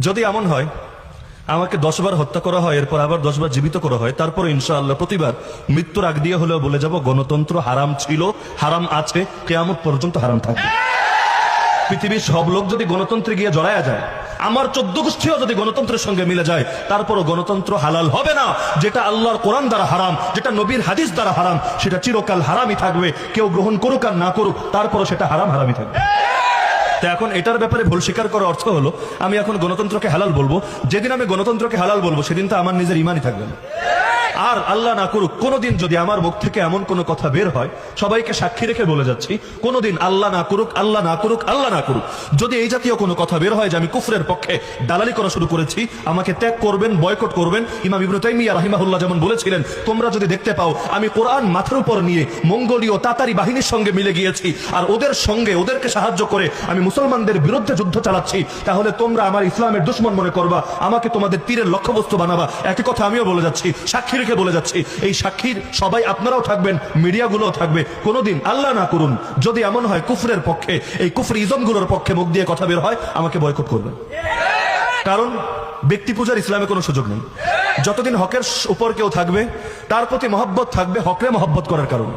যদি এমন হয় আমাকে 10 বার হত্যা করা হয়, এরপর আবার 10 বার জীবিত করা হয়, তারপর ইনশাআল্লাহ প্রতিবার মৃত্যুর আগ দিয়ে হলেও বলে যাব গণতন্ত্র হারাম ছিল, হারাম আছে, কিয়ামত পর্যন্ত হারাম থাকবে। পৃথিবীর সব লোক যদি গণতন্ত্রে গিয়ে জড়ায়া যায়, আমার 14 গোষ্ঠীও যদি গণতন্ত্রের সঙ্গে মিলে যায়, তারপরও গণতন্ত্র হালাল হবে না। যেটা আল্লাহর কোরআন দ্বারা হারাম, যেটা নবীর হাদিস দ্বারা হারাম, সেটা চিরকাল হারামই থাকবে। কেউ গ্রহণ করুক আর না করুক, তারপরও সেটা হারামই থাকবে। তো এখন এটার ব্যাপারে ভুল স্বীকার করার অর্থ হলো আমি এখন গণতন্ত্রকে হালাল বলবো। যেদিন আমি গণতন্ত্রকে হালাল বলবো সেদিন তো আমার নিজের ইমানই থাকবে না। আর আল্লাহ না করুক কোনোদিন যদি আমার মুখ থেকে এমন কোনো কথা বের হয়, সবাইকে সাক্ষী রেখে বলে যাচ্ছি, কোনোদিন আল্লাহ না করুক, আল্লাহ না করুক, আল্লাহ না করুক, যদি এই জাতীয় কোনো কথা বের হয় যে আমি কুফরের পক্ষে দালালি করা শুরু করেছি, আমাকে ত্যাগ করবেন, বয়কট করবেন। ইমাম ইবনে তাইমিয়া রাহিমাহুল্লাহ যেমন বলেছিলেন, তোমরা যদি দেখতে পাও আমি কোরআন মাথার উপর নিয়ে মঙ্গোলীয় তাতারি বাহিনীর সঙ্গে মিলে গিয়েছি আর ওদের সঙ্গে ওদেরকে সাহায্য করে আমি মুসলমানদের বিরুদ্ধে যুদ্ধ চালাচ্ছি, তাহলে তোমরা আমার ইসলামের দুশমন মনে করবা, আমাকে তোমাদের তীরের লক্ষ্যবস্তু বানাবা। একই কথা আমিও বলে যাচ্ছি, সাক্ষী রেখে বলে যাচ্ছি, এই সাক্ষীর সবাই আপনারাও থাকবেন, মিডিয়াগুলোও থাকবে। কোনোদিন আল্লাহ না করুন যদি এমন হয় কুফরের পক্ষে, এই কুফরি ইজমগুলোর পক্ষে মুখ দিয়ে কথা বের হয়, আমাকে বয়কট করবেন। কারণ ব্যক্তি পূজার ইসলামে কোনো সুযোগ নেই। যতদিন হকের উপর কেউ থাকবে তার প্রতি মহব্বত থাকবে হকরে মহব্বত করার কারণে।